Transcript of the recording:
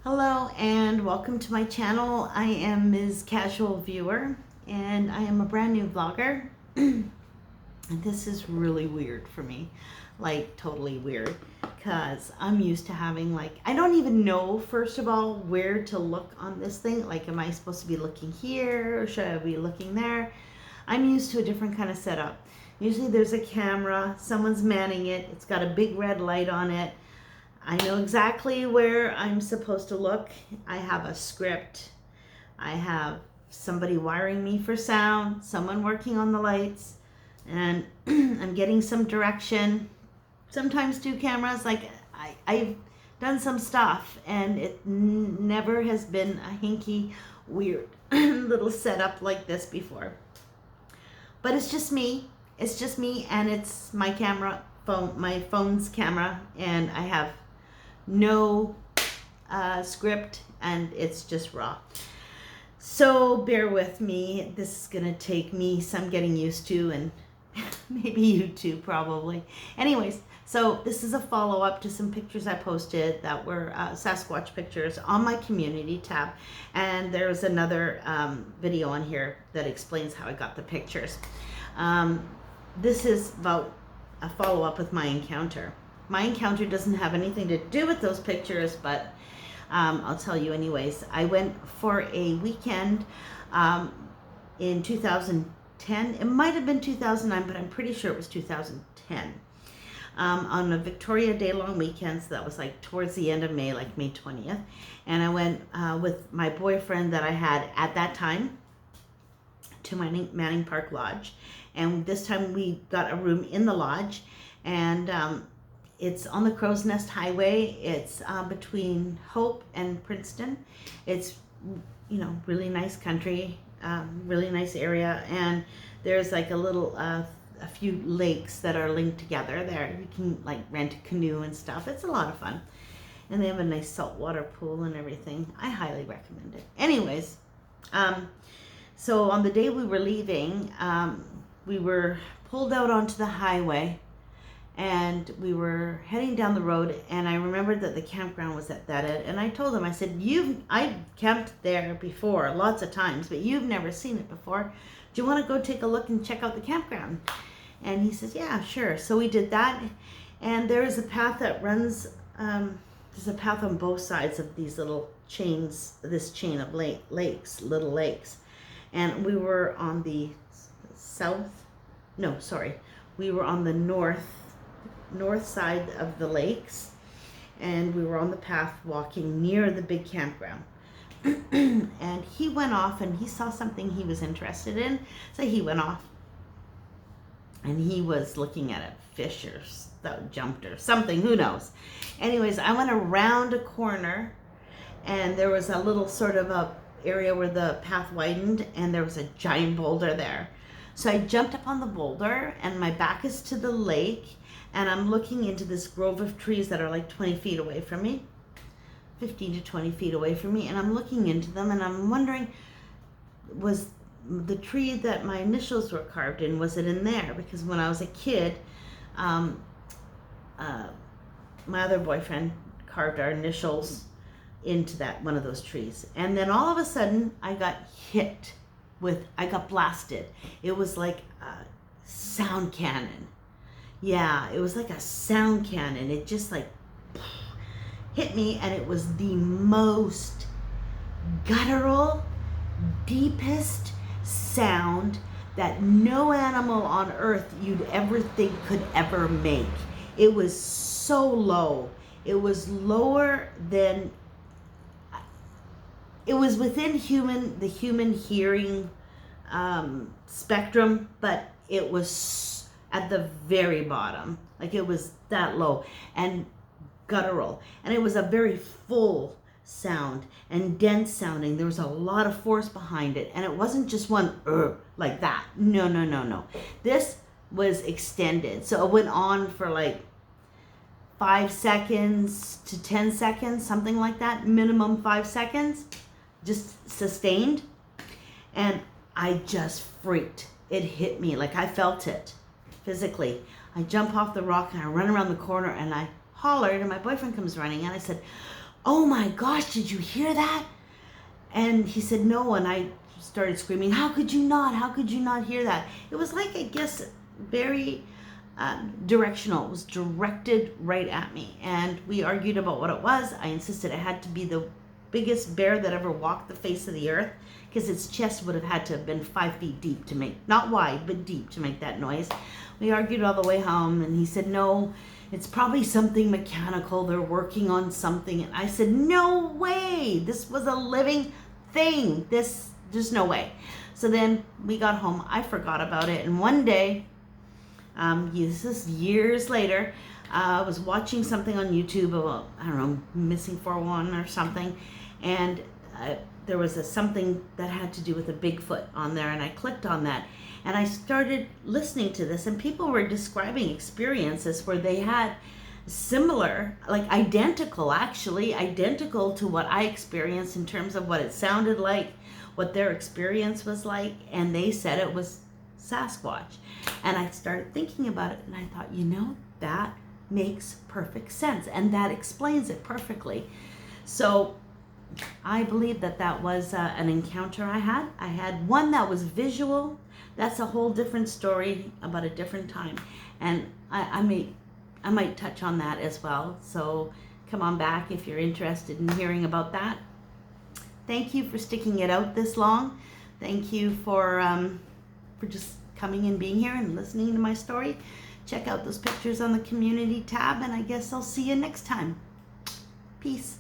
Hello and welcome to my channel. I am Ms. Casual Viewer and I am a brand new vlogger. And this is really weird for me, like totally weird, because I'm used to having I don't even know, first of all, where to look on this thing. Like, am I supposed to be looking here or should I be looking there? I'm used to a different kind of setup. Usually there's a camera, someone's manning it, it's got a big red light on it. I know exactly where I'm supposed to look. I have a script. I have somebody wiring me for sound, someone working on the lights, and I'm getting some direction. Sometimes two cameras. I've done some stuff, and it never has been a hinky, weird little setup like this before. But it's just me. It's just me, and it's my camera, my phone's camera, and I have no script, and it's just raw. So bear with me. This is gonna take me some getting used to, and maybe you too, probably. Anyways, so this is a follow-up to some pictures I posted that were Sasquatch pictures on my community tab, and there's another video on here that explains how I got the pictures. This is about a follow-up with my encounter. My encounter doesn't have anything to do with those pictures, but I'll tell you anyways. I went for a weekend in 2010. It might have been 2009, but I'm pretty sure it was 2010. On a Victoria day-long weekend, so that was like towards the end of May, like May 20th. And I went with my boyfriend that I had at that time to Manning Park Lodge. And this time we got a room in the lodge, and it's on the Crow's Nest Highway. It's between Hope and Princeton. It's, really nice country, really nice area. And there's like a few lakes that are linked together there. You can rent a canoe and stuff. It's a lot of fun. And they have a nice saltwater pool and everything. I highly recommend it. Anyways, so on the day we were leaving, we were pulled out onto the highway, and we were heading down the road, and I remembered that the campground was at that end, and I told him, I said, I've camped there before lots of times, but you've never seen it before. Do you want to go take a look and check out the campground? And he says, yeah, sure. So we did that, and there is a path that runs, there's a path on both sides of these little chains, this chain of little lakes. And we were on the we were on the north side of the lakes, and we were on the path walking near the big campground. And he went off, and he saw something he was interested in, so he went off, and he was looking at a fish or that jumped or something, who knows. Anyways, I went around a corner, and there was a little sort of a area where the path widened, and there was a giant boulder there. So I jumped up on the boulder, and my back is to the lake, and I'm looking into this grove of trees that are like 20 feet away from me, 15 to 20 feet away from me, and I'm looking into them, and I'm wondering, was the tree that my initials were carved in, was it in there? Because when I was a kid, my other boyfriend carved our initials into one of those trees. And then all of a sudden, I got blasted. It was like a sound cannon. Yeah, it was like a sound cannon. It just hit me, and it was the most guttural, deepest sound that no animal on earth you'd ever think could ever make. It was so low. It was lower than, it was within the human hearing spectrum, but it was at the very bottom. Like, it was that low and guttural, and it was a very full sound and dense sounding. There was a lot of force behind it, and it wasn't just one like that. No. This was extended, so it went on for 5 seconds to 10 seconds, something like that, minimum 5 seconds, just sustained. And I just freaked. It hit me, I felt it physically. I jump off the rock, and I run around the corner, and I hollered, and my boyfriend comes running, and I said, "Oh my gosh, did you hear that?" And he said, "No." And I started screaming, "How could you not? How could you not hear that?" It was like, I guess, very directional. It was directed right at me. And we argued about what it was. I insisted it had to be the biggest bear that ever walked the face of the earth, because its chest would have had to have been 5 feet deep to make, not wide, but deep to make that noise. We argued all the way home, and he said, "No, it's probably something mechanical. They're working on something." And I said, "No way. This was a living thing. There's no way." So then we got home. I forgot about it. And one day, this is years later, I was watching something on YouTube about, I don't know, missing 411 or something. And there was something that had to do with a Bigfoot on there. And I clicked on that. And I started listening to this. And people were describing experiences where they had similar, like identical to what I experienced in terms of what it sounded like, what their experience was like. And they said it was Sasquatch. And I started thinking about it, and I thought, that makes perfect sense, and that explains it perfectly. So I believe that was an encounter I had. I had one that was visual. That's a whole different story about a different time, and I might touch on that as well. So come on back if you're interested in hearing about that. Thank you for sticking it out this long. Thank you for just coming and being here and listening to my story. Check out those pictures on the community tab, and I guess I'll see you next time. Peace.